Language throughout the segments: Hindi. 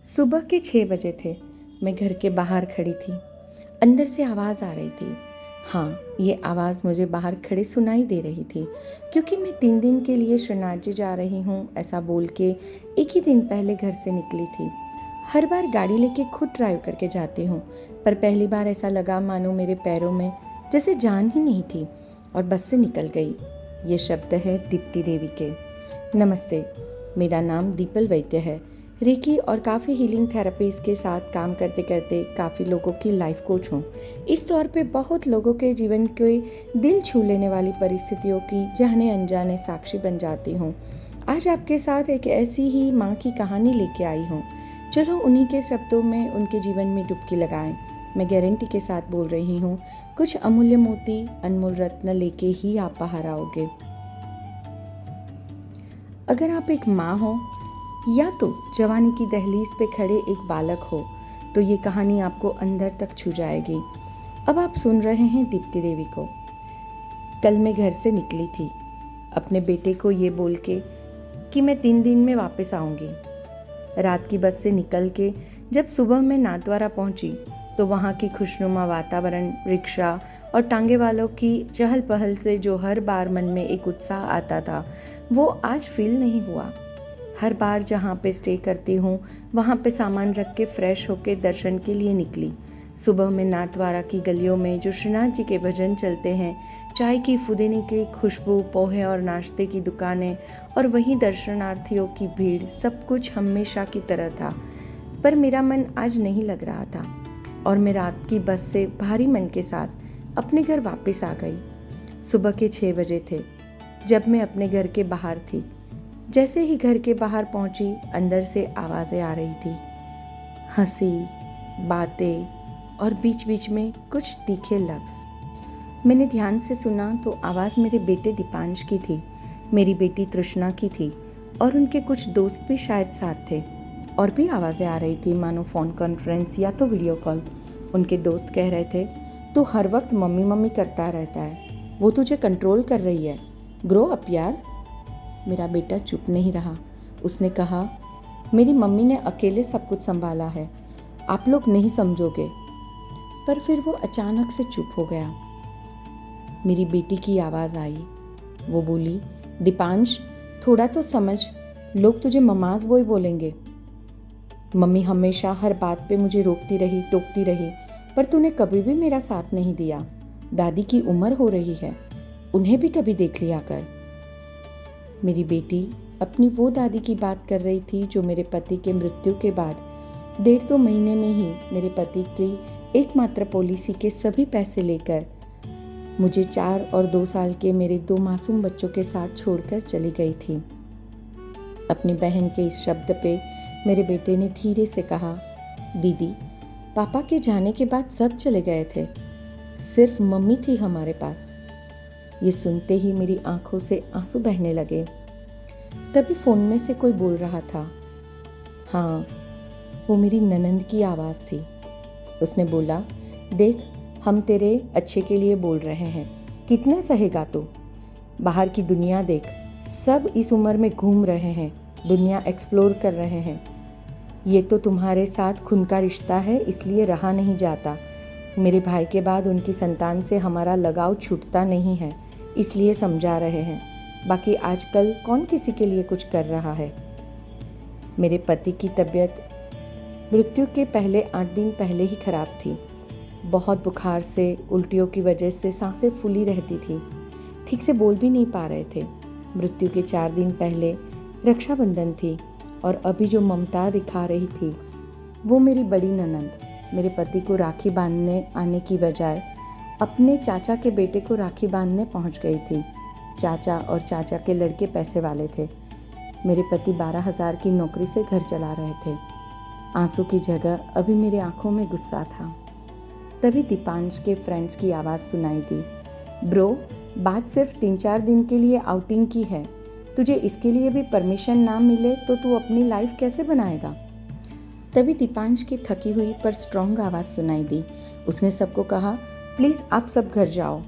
सुबह के 6 बजे थे। मैं घर के बाहर खड़ी थी। अंदर से आवाज़ आ रही थी। हाँ, ये आवाज़ मुझे बाहर खड़े सुनाई दे रही थी, क्योंकि मैं 3 दिन के लिए श्रीनाथ जी जा रही हूँ ऐसा बोल के 1 ही दिन पहले घर से निकली थी। हर बार गाड़ी लेके खुद ड्राइव करके जाती हूँ, पर पहली बार ऐसा लगा मानो मेरे पैरों में जैसे जान ही नहीं थी और बस से निकल गई। ये शब्द है दीप्ति देवी के। नमस्ते, मेरा नाम दीपल वैद्य है। रेकी और काफ़ी हीलिंग थेरेपीज़ के साथ काम करते करते काफ़ी लोगों की लाइफ कोच हूँ। इस तौर पे बहुत लोगों के जीवन के दिल छू लेने वाली परिस्थितियों की जाने अनजाने साक्षी बन जाती हूँ। आज आपके साथ एक ऐसी ही माँ की कहानी लेके आई हूँ। चलो उन्हीं के शब्दों में उनके जीवन में डुबकी लगाएं। मैं गारंटी के साथ बोल रही हूँ, कुछ अमूल्य मोती, अनमोल रत्न लेके ही आप बाहर आओगे। अगर आप एक माँ हो या तो जवानी की दहलीज पे खड़े एक बालक हो, तो ये कहानी आपको अंदर तक छू जाएगी। अब आप सुन रहे हैं दीप्ति देवी को। कल मैं घर से निकली थी, अपने बेटे को ये बोल के कि मैं 3 दिन में वापस आऊँगी। रात की बस से निकल के जब सुबह मैं नाथद्वारा पहुँची, तो वहाँ की खुशनुमा वातावरण, रिक्शा और टांगे वालों की चहल पहल से जो हर बार मन में एक उत्साह आता था, वो आज फील नहीं हुआ। हर बार जहाँ पे स्टे करती हूँ, वहाँ पे सामान रख के फ्रेश होके दर्शन के लिए निकली। सुबह में नाथद्वारा की गलियों में जो श्रीनाथ जी के भजन चलते हैं, चाय की फुदीने की खुशबू, पोहे और नाश्ते की दुकानें और वहीं दर्शनार्थियों की भीड़, सब कुछ हमेशा की तरह था। पर मेरा मन आज नहीं लग रहा था और मैं रात की बस से भारी मन के साथ अपने घर वापस आ गई। सुबह के 6 बजे थे जब मैं अपने घर के बाहर थी। जैसे ही घर के बाहर पहुंची, अंदर से आवाज़ें आ रही थी, हंसी, बातें और बीच बीच में कुछ तीखे लफ्ज़। मैंने ध्यान से सुना तो आवाज़ मेरे बेटे दीपांश की थी, मेरी बेटी तृष्णा की थी और उनके कुछ दोस्त भी शायद साथ थे। और भी आवाज़ें आ रही थी, मानो फ़ोन कॉन्फ्रेंस या तो वीडियो कॉल। उनके दोस्त कह रहे थे, तू हर वक्त मम्मी मम्मी करता रहता है, वो तुझे कंट्रोल कर रही है, ग्रो अप यार। मेरा बेटा चुप नहीं रहा। उसने कहा, मेरी मम्मी ने अकेले सब कुछ संभाला है, आप लोग नहीं समझोगे। पर फिर वो अचानक से चुप हो गया। मेरी बेटी की आवाज़ आई। वो बोली, दीपांश थोड़ा तो समझ, लोग तुझे ममाज बॉय बोलेंगे। मम्मी हमेशा हर बात पे मुझे रोकती रही, टोकती रही, पर तूने कभी भी मेरा साथ नहीं दिया। दादी की उम्र हो रही है, उन्हें भी कभी देख लिया कर। मेरी बेटी अपनी वो दादी की बात कर रही थी जो मेरे पति के मृत्यु के बाद 1.5-2 महीने में ही मेरे पति की एकमात्र पॉलिसी के सभी पैसे लेकर मुझे 4 और 2 साल के मेरे 2 मासूम बच्चों के साथ छोड़कर चली गई थी। अपनी बहन के इस शब्द पे मेरे बेटे ने धीरे से कहा, दीदी, पापा के जाने के बाद सब चले गए थे, सिर्फ मम्मी थी हमारे पास। ये सुनते ही मेरी आंखों से आंसू बहने लगे। तभी फ़ोन में से कोई बोल रहा था। हाँ, वो मेरी ननंद की आवाज़ थी। उसने बोला, देख, हम तेरे अच्छे के लिए बोल रहे हैं, कितना सहेगा तू? बाहर की दुनिया देख, सब इस उम्र में घूम रहे हैं, दुनिया एक्सप्लोर कर रहे हैं। ये तो तुम्हारे साथ खून का रिश्ता है, इसलिए रहा नहीं जाता। मेरे भाई के बाद उनकी संतान से हमारा लगाव छूटता नहीं है, इसलिए समझा रहे हैं। बाकी आजकल कौन किसी के लिए कुछ कर रहा है। मेरे पति की तबीयत मृत्यु के पहले 8 दिन पहले ही खराब थी। बहुत बुखार से, उल्टियों की वजह से सांसें फूली रहती थी, ठीक से बोल भी नहीं पा रहे थे। मृत्यु के 4 दिन पहले रक्षाबंधन थी और अभी जो ममता दिखा रही थी, वो मेरी बड़ी ननंद मेरे पति को राखी बांधने आने की बजाय अपने चाचा के बेटे को राखी बांधने पहुंच गई थी। चाचा और चाचा के लड़के पैसे वाले थे। मेरे पति 12,000 की नौकरी से घर चला रहे थे। आंसू की जगह अभी मेरे आंखों में गुस्सा था। तभी दीपांश के फ्रेंड्स की आवाज़ सुनाई दी, ब्रो, बात सिर्फ 3-4 दिन के लिए आउटिंग की है, तुझे इसके लिए भी परमिशन ना मिले तो तू अपनी लाइफ कैसे बनाएगा? तभी दीपांश की थकी हुई पर स्ट्रॉन्ग आवाज़ सुनाई दी। उसने सबको कहा, प्लीज़ आप सब घर जाओ।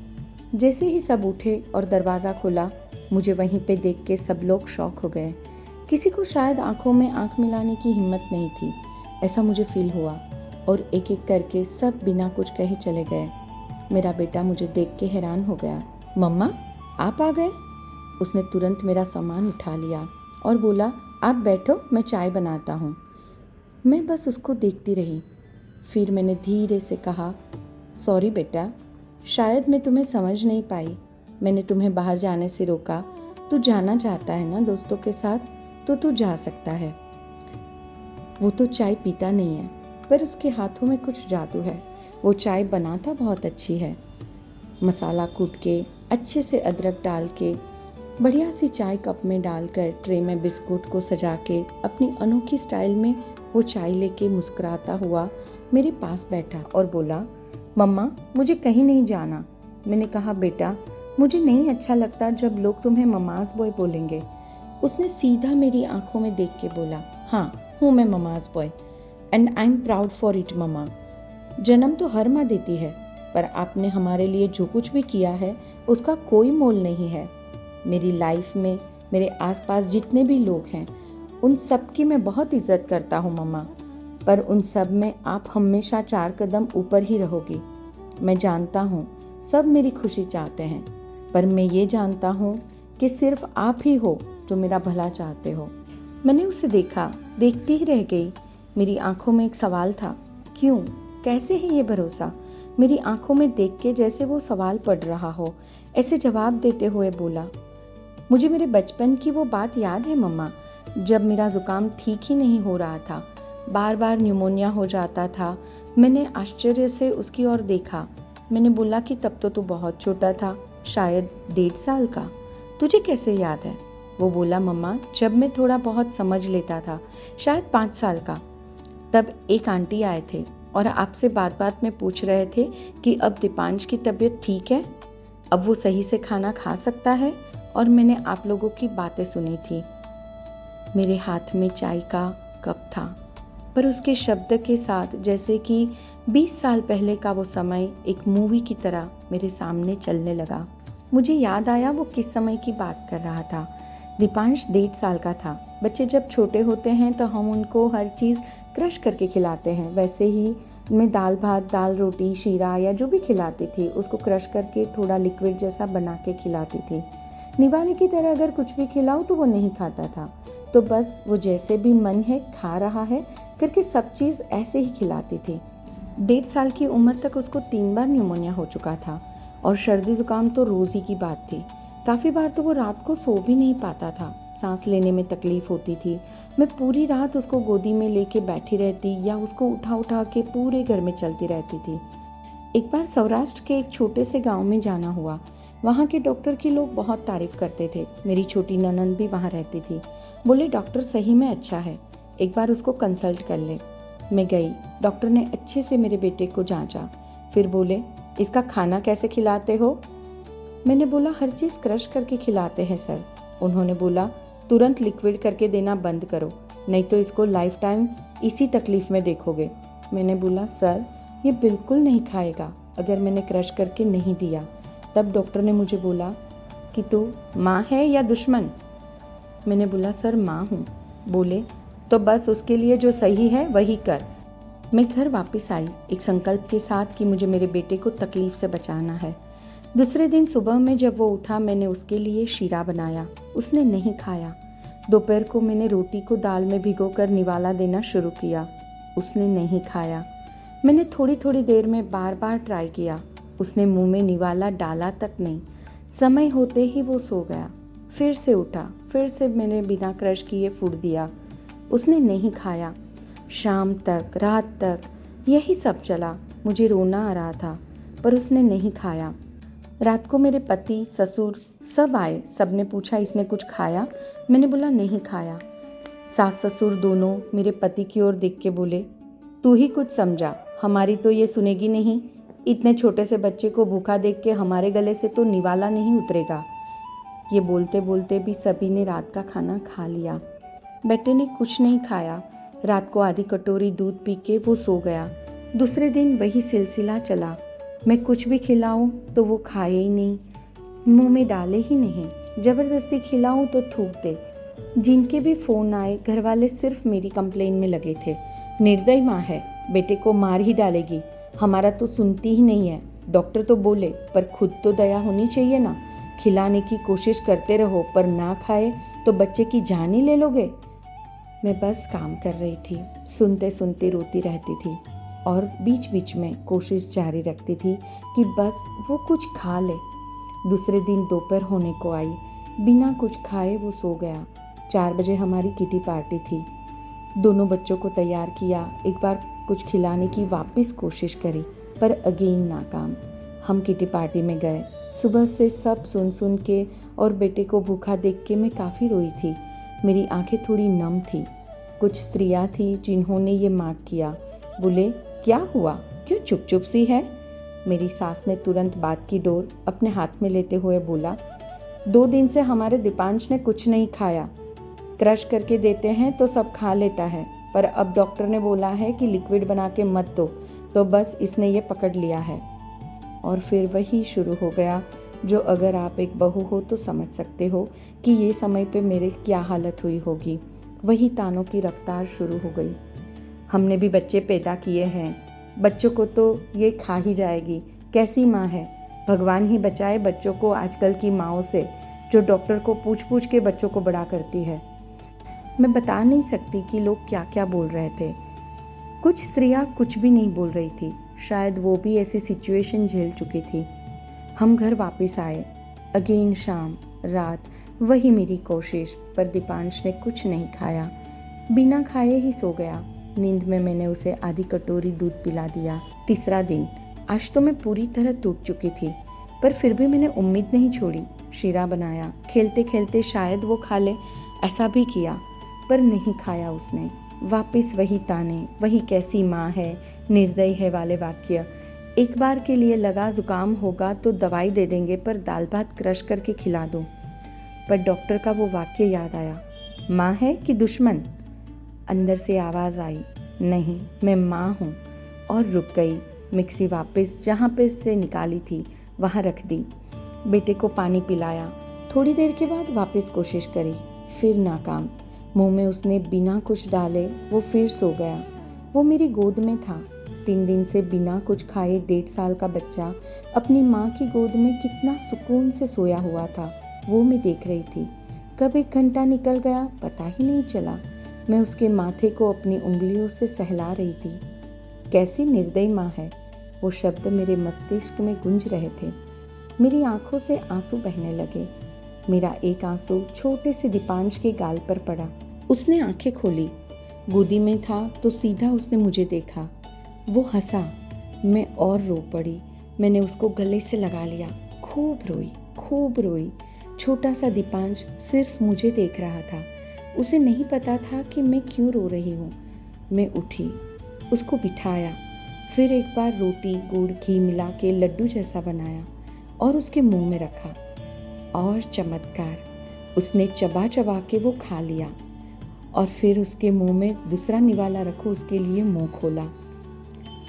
जैसे ही सब उठे और दरवाज़ा खोला, मुझे वहीं पे देख के सब लोग शॉक हो गए। किसी को शायद आंखों में आंख मिलाने की हिम्मत नहीं थी। ऐसा मुझे फील हुआ और एक एक करके सब बिना कुछ कहे चले गए। मेरा बेटा मुझे देख के हैरान हो गया। मम्मा, आप आ गए? उसने तुरंत मेरा सामान उठा लिया और बोला, आप बैठो, मैं चाय बनाता हूँ। मैं बस उसको देखती रही। फिर मैंने धीरे से कहा, सॉरी बेटा, शायद मैं तुम्हें समझ नहीं पाई। मैंने तुम्हें बाहर जाने से रोका। तू जाना चाहता है ना दोस्तों के साथ, तो तू जा सकता है। वो तो चाय पीता नहीं है, पर उसके हाथों में कुछ जादू है। वो चाय बनाता बहुत अच्छी है। मसाला कूट के, अच्छे से अदरक डाल के, बढ़िया सी चाय कप में डालकर, ट्रे में बिस्कुट को सजा के, अपनी अनोखी स्टाइल में वो चाय लेके मुस्कुराता हुआ मेरे पास बैठा और बोला, मम्मा, मुझे कहीं नहीं जाना। मैंने कहा, बेटा, मुझे नहीं अच्छा लगता जब लोग तुम्हें ममाज बॉय बोलेंगे। उसने सीधा मेरी आंखों में देख के बोला, हाँ, हूँ मैं mama's boy, and I am proud for it mama. जन्म तो हर माँ देती है, पर आपने हमारे लिए जो कुछ भी किया है उसका कोई मोल नहीं है। मेरी लाइफ में मेरे आसपास जितने भी लोग हैं उन सब की मैं बहुत इज्जत करता हूँ मम्मा, पर उन सब में आप हमेशा 4 कदम ऊपर ही रहोगी। मैं जानता हूँ सब मेरी खुशी चाहते हैं, पर मैं ये जानता हूँ कि सिर्फ आप ही हो जो मेरा भला चाहते हो। मैंने उसे देखा, देखती ही रह गई। मेरी आंखों में एक सवाल था, क्यों, कैसे है ये भरोसा? मेरी आंखों में देख के जैसे वो सवाल पढ़ रहा हो, ऐसे जवाब देते हुए बोला, मुझे मेरे बचपन की वो बात याद है मम्मा, जब मेरा जुकाम ठीक ही नहीं हो रहा था, बार बार न्यूमोनिया हो जाता था। मैंने आश्चर्य से उसकी ओर देखा। मैंने बोला कि तब तो तू बहुत छोटा था, शायद 1.5 साल का। तुझे कैसे याद है? वो बोला, मम्मा, जब मैं थोड़ा बहुत समझ लेता था, शायद 5 साल का, तब एक आंटी आए थे और आपसे बात बात में पूछ रहे थे कि अब दीपांश की तबीयत ठीक है, अब वो सही से खाना खा सकता है, और मैंने आप लोगों की बातें सुनी थी। मेरे हाथ में चाय का कप था, पर उसके शब्द के साथ जैसे कि 20 साल पहले का वो समय एक मूवी की तरह मेरे सामने चलने लगा। मुझे याद आया वो किस समय की बात कर रहा था। दीपांश 1.5 साल का था। बच्चे जब छोटे होते हैं तो हम उनको हर चीज़ क्रश करके खिलाते हैं, वैसे ही मैं दाल भात, दाल रोटी, शीरा या जो भी खिलाती थी उसको क्रश करके थोड़ा लिक्विड जैसा बना के खिलाती थी। निवाले की तरह अगर कुछ भी खिलाऊं तो वो नहीं खाता था, तो बस वो जैसे भी मन है खा रहा है करके सब चीज़ ऐसे ही खिलाती थी। 1.5 साल की उम्र तक उसको 3 बार न्यूमोनिया हो चुका था और सर्दी जुकाम तो रोज़ ही की बात थी। काफ़ी बार तो वो रात को सो भी नहीं पाता था, सांस लेने में तकलीफ होती थी। मैं पूरी रात उसको गोदी में लेके बैठी रहती या उसको उठा उठा के पूरे घर में चलती रहती थी। एक बार सौराष्ट्र के एक छोटे से गांव में जाना हुआ। वहाँ के डॉक्टर की लोग बहुत तारीफ करते थे। मेरी छोटी ननंद भी वहाँ रहती थी। बोले, डॉक्टर सही में अच्छा है, एक बार उसको कंसल्ट कर ले। मैं गई। डॉक्टर ने अच्छे से मेरे बेटे को जांचा, फिर बोले, इसका खाना कैसे खिलाते हो? मैंने बोला, हर चीज़ क्रश करके खिलाते हैं सर। उन्होंने बोला, तुरंत लिक्विड करके देना बंद करो, नहीं तो इसको लाइफ टाइम इसी तकलीफ़ में देखोगे। मैंने बोला, सर ये बिल्कुल नहीं खाएगा अगर मैंने क्रश करके नहीं दिया। तब डॉक्टर ने मुझे बोला कि तू माँ है या दुश्मन? मैंने बोला, सर माँ हूँ। बोले, तो बस उसके लिए जो सही है वही कर। मैं घर वापस आई एक संकल्प के साथ कि मुझे मेरे बेटे को तकलीफ़ से बचाना है। दूसरे दिन सुबह में जब वो उठा, मैंने उसके लिए शीरा बनाया। उसने नहीं खाया। दोपहर को मैंने रोटी को दाल में भिगोकर निवाला देना शुरू किया। उसने नहीं खाया। मैंने थोड़ी थोड़ी देर में बार बार ट्राई किया। उसने मुंह में निवाला डाला तक नहीं। समय होते ही वो सो गया। फिर से उठा, फिर से मैंने बिना क्रश किए फूड दिया। उसने नहीं खाया। शाम तक, रात तक यही सब चला। मुझे रोना आ रहा था, पर उसने नहीं खाया। रात को मेरे पति, ससुर सब आए। सब ने पूछा, इसने कुछ खाया? मैंने बोला, नहीं खाया। सास ससुर दोनों मेरे पति की ओर देख के बोले, तू ही कुछ समझा, हमारी तो ये सुनेगी नहीं। इतने छोटे से बच्चे को भूखा देख के हमारे गले से तो निवाला नहीं उतरेगा। ये बोलते बोलते भी सभी ने रात का खाना खा लिया। बेटे ने कुछ नहीं खाया। रात को आधी कटोरी दूध पी के वो सो गया। दूसरे दिन वही सिलसिला चला। मैं कुछ भी खिलाऊं तो वो खाए ही नहीं, मुंह में डाले ही नहीं। ज़बरदस्ती खिलाऊं तो थूक दे। जिनके भी फ़ोन आए, घर वाले सिर्फ मेरी कंप्लेन में लगे थे। निर्दयी माँ है, बेटे को मार ही डालेगी, हमारा तो सुनती ही नहीं है। डॉक्टर तो बोले, पर खुद तो दया होनी चाहिए ना। खिलाने की कोशिश करते रहो, पर ना खाए तो बच्चे की जान ही ले लोगे। मैं बस काम कर रही थी, सुनते सुनते रोती रहती थी और बीच बीच में कोशिश जारी रखती थी कि बस वो कुछ खा ले। दूसरे दिन दोपहर होने को आई, बिना कुछ खाए वो सो गया। 4 बजे हमारी किटी पार्टी थी। दोनों बच्चों को तैयार किया, एक बार कुछ खिलाने की वापस कोशिश करी, पर अगेन नाकाम। हम किटी पार्टी में गए। सुबह से सब सुन सुन के और बेटे को भूखा देख के मैं काफ़ी रोई थी। मेरी आंखें थोड़ी नम थी। कुछ स्त्रियां थी जिन्होंने ये मार्क किया। बोले, क्या हुआ, क्यों चुप चुप सी है? मेरी सास ने तुरंत बात की डोर अपने हाथ में लेते हुए बोला, 2 दिन से हमारे दीपांश ने कुछ नहीं खाया। क्रश करके देते हैं तो सब खा लेता है, पर अब डॉक्टर ने बोला है कि लिक्विड बना के मत दो, तो बस इसने ये पकड़ लिया है। और फिर वही शुरू हो गया जो अगर आप एक बहू हो तो समझ सकते हो कि ये समय पे मेरे क्या हालत हुई होगी। वही तानों की रफ्तार शुरू हो गई। हमने भी बच्चे पैदा किए हैं, बच्चों को तो ये खा ही जाएगी, कैसी माँ है। भगवान ही बचाए बच्चों को आजकल की माँओं से, जो डॉक्टर को पूछ पूछ के बच्चों को बड़ा करती है। मैं बता नहीं सकती कि लोग क्या क्या बोल रहे थे। कुछ स्त्रियां कुछ भी नहीं बोल रही थी, शायद वो भी ऐसी सिचुएशन झेल चुकी थी। हम घर वापस आए। अगेन शाम रात वही मेरी कोशिश, पर दीपांश ने कुछ नहीं खाया, बिना खाए ही सो गया। नींद में मैंने उसे आधी कटोरी दूध पिला दिया। तीसरा दिन, आज तो मैं पूरी तरह टूट चुकी थी, पर फिर भी मैंने उम्मीद नहीं छोड़ी। शीरा बनाया, खेलते खेलते शायद वो खा ले, ऐसा भी किया, पर नहीं खाया उसने। वापस वही ताने, वही कैसी माँ है, निर्दयी है वाले वाक्य। एक बार के लिए लगा जुकाम होगा तो दवाई दे देंगे, पर दाल भात क्रश करके खिला दो। पर डॉक्टर का वो वाक्य याद आया, माँ है कि दुश्मन? अंदर से आवाज़ आई, नहीं, मैं माँ हूँ। और रुक गई। मिक्सी वापस जहाँ पे से निकाली थी वहाँ रख दी। बेटे को पानी पिलाया। थोड़ी देर के बाद वापस कोशिश करी, फिर नाकाम। मुंह में उसने बिना कुछ डाले वो फिर सो गया। वो मेरी गोद में था। 3 दिन से बिना कुछ खाए 1.5 साल का बच्चा अपनी माँ की गोद में कितना सुकून से सोया हुआ था, वो मैं देख रही थी। कब 1 घंटा निकल गया पता ही नहीं चला। मैं उसके माथे को अपनी उंगलियों से सहला रही थी। कैसी निर्दयी माँ है, वो शब्द मेरे मस्तिष्क में गूंज रहे थे। मेरी आंखों से आंसू बहने लगे। मेरा एक आंसू छोटे से दीपांश के गाल पर पड़ा। उसने आंखें खोली। गोदी में था तो सीधा उसने मुझे देखा। वो हंसा। मैं और रो पड़ी। मैंने उसको गले से लगा लिया। खूब रोई, खूब रोई। छोटा सा दीपांश सिर्फ मुझे देख रहा था। उसे नहीं पता था कि मैं क्यों रो रही हूँ। मैं उठी, उसको बिठाया, फिर एक बार रोटी गुड़ घी मिला के लड्डू जैसा बनाया और उसके मुंह में रखा। और चमत्कार, उसने चबा चबा के वो खा लिया। और फिर उसके मुंह में दूसरा निवाला रखो उसके लिए मुंह खोला।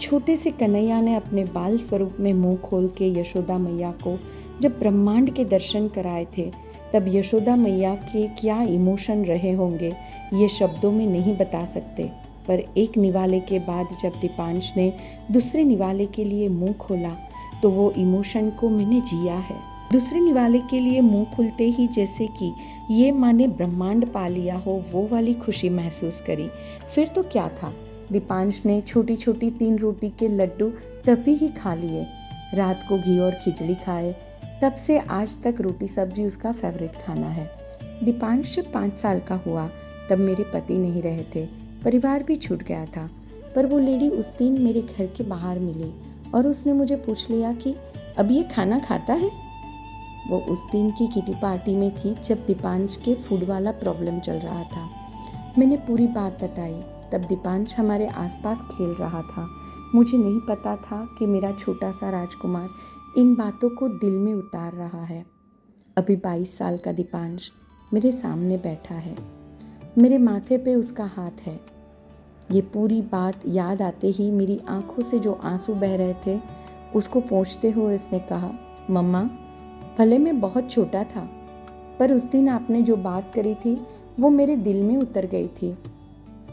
छोटे से कन्हैया ने अपने बाल स्वरूप में मुंह खोल के यशोदा मैया को जब ब्रह्मांड के दर्शन कराए थे, तब यशोदा मैया के क्या इमोशन रहे होंगे ये शब्दों में नहीं बता सकते। पर एक निवाले के बाद जब दीपांश ने दूसरे निवाले के लिए मुंह खोला तो वो इमोशन को मैंने जिया है। दूसरे निवाले के लिए मुंह खुलते ही जैसे कि ये माँ ने ब्रह्मांड पा लिया हो, वो वाली खुशी महसूस करी। फिर तो क्या था, दीपांश ने छोटी छोटी 3 रोटी के लड्डू तभी ही खा लिए। रात को घी और खिचड़ी खाए। तब से आज तक रोटी सब्जी उसका फेवरेट खाना है। दीपांश जब 5 साल का हुआ तब मेरे पति नहीं रहे थे, परिवार भी छूट गया था। पर वो लेडी उस दिन मेरे घर के बाहर मिली और उसने मुझे पूछ लिया कि अब ये खाना खाता है। वो उस दिन की किटी पार्टी में थी जब दीपांश के फूड वाला प्रॉब्लम चल रहा था। मैंने पूरी बात बताई। तब दीपांश हमारे आसपास खेल रहा था। मुझे नहीं पता था कि मेरा छोटा सा राजकुमार इन बातों को दिल में उतार रहा है। अभी 22 साल का दीपांश मेरे सामने बैठा है। मेरे माथे पे उसका हाथ है। ये पूरी बात याद आते ही मेरी आंखों से जो आंसू बह रहे थे उसको पोंछते हुए उसने कहा, मम्मा, भले मैं बहुत छोटा था, पर उस दिन आपने जो बात करी थी वो मेरे दिल में उतर गई थी।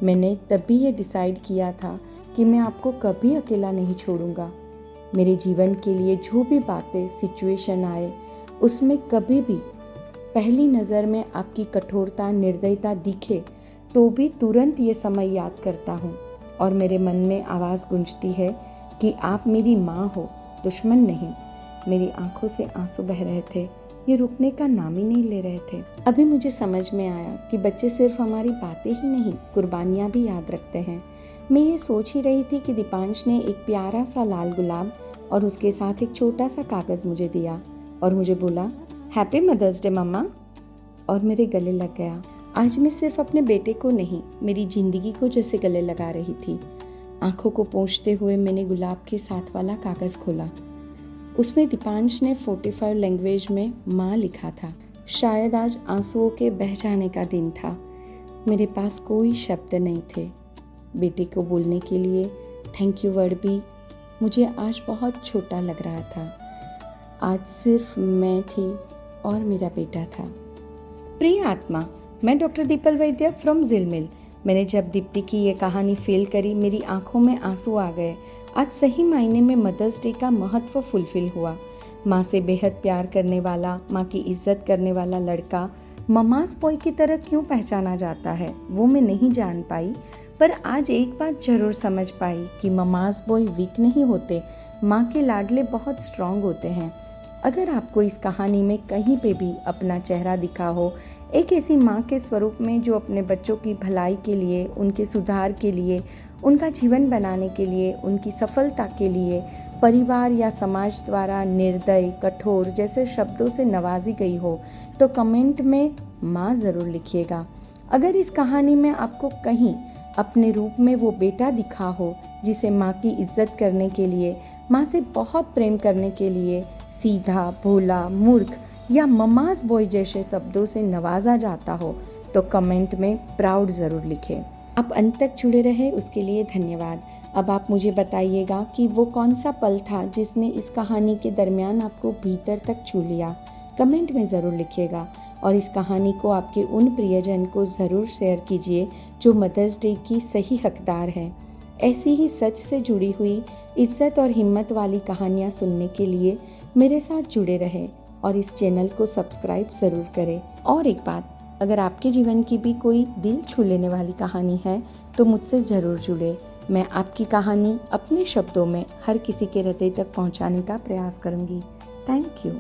मैंने तभी ये डिसाइड किया था कि मैं आपको कभी अकेला नहीं छोड़ूंगा। मेरे जीवन के लिए जो भी बातें सिचुएशन आए, उसमें कभी भी पहली नज़र में आपकी कठोरता निर्दयता दिखे तो भी तुरंत ये समय याद करता हूँ और मेरे मन में आवाज़ गूंजती है कि आप मेरी माँ हो, दुश्मन नहीं। मेरी आंखों से आंसू बह रहे थे, ये रुकने का नाम ही नहीं ले रहे थे। अभी मुझे समझ में आया कि बच्चे सिर्फ हमारी बातें ही नहीं, कुर्बानियाँ भी याद रखते हैं। मैं ये सोच ही रही थी कि दीपांश ने एक प्यारा सा लाल गुलाब और उसके साथ एक छोटा सा कागज़ मुझे दिया और मुझे बोला, हैप्पी मदर्स डे मम्मा, और मेरे गले लग गया। आज मैं सिर्फ अपने बेटे को नहीं, मेरी ज़िंदगी को जैसे गले लगा रही थी। आंखों को पोंछते हुए मैंने गुलाब के साथ वाला कागज़ खोला। उसमें दीपांश ने 45 लैंग्वेज में माँ लिखा था। शायद आज आंसुओं के बह जाने का दिन था। मेरे पास कोई शब्द नहीं थे। बेटे को बोलने के लिए थैंक यू वर्ड भी मुझे आज बहुत छोटा लग रहा था। आज सिर्फ मैं थी और मेरा बेटा था। प्रिय आत्मा, मैं डॉक्टर दीपल वैद्य फ्रॉम झिलमिल। मैंने जब दीप्ति की ये कहानी फील करी, मेरी आंखों में आंसू आ गए। आज सही मायने में मदर्स डे का महत्व फुलफिल हुआ। माँ से बेहद प्यार करने वाला, माँ की इज्जत करने वाला लड़का ममास बॉय की तरह क्यों पहचाना जाता है, वो मैं नहीं जान पाई। पर आज एक बात जरूर समझ पाई कि ममास बॉय वीक नहीं होते, माँ के लाडले बहुत स्ट्रांग होते हैं। अगर आपको इस कहानी में कहीं पे भी अपना चेहरा दिखा हो, एक ऐसी माँ के स्वरूप में जो अपने बच्चों की भलाई के लिए, उनके सुधार के लिए, उनका जीवन बनाने के लिए, उनकी सफलता के लिए परिवार या समाज द्वारा निर्दय, कठोर जैसे शब्दों से नवाजी गई हो, तो कमेंट में माँ ज़रूर लिखिएगा। अगर इस कहानी में आपको कहीं अपने रूप में वो बेटा दिखा हो जिसे माँ की इज्जत करने के लिए, माँ से बहुत प्रेम करने के लिए सीधा, भोला, मूर्ख या ममास बॉय जैसे शब्दों से नवाजा जाता हो, तो कमेंट में प्राउड ज़रूर लिखें। आप अंत तक जुड़े रहे उसके लिए धन्यवाद। अब आप मुझे बताइएगा कि वो कौन सा पल था जिसने इस कहानी के दरमियान आपको भीतर तक छू लिया। कमेंट में ज़रूर लिखिएगा और इस कहानी को आपके उन प्रियजन को ज़रूर शेयर कीजिए जो मदर्स डे की सही हकदार है। ऐसी ही सच से जुड़ी हुई, इज्जत और हिम्मत वाली कहानियाँ सुनने के लिए मेरे साथ जुड़े रहें और इस चैनल को सब्सक्राइब ज़रूर करें। और एक बात, अगर आपके जीवन की भी कोई दिल छू लेने वाली कहानी है तो मुझसे ज़रूर जुड़े। मैं आपकी कहानी अपने शब्दों में हर किसी के हृदय तक पहुंचाने का प्रयास करूंगी। Thank you.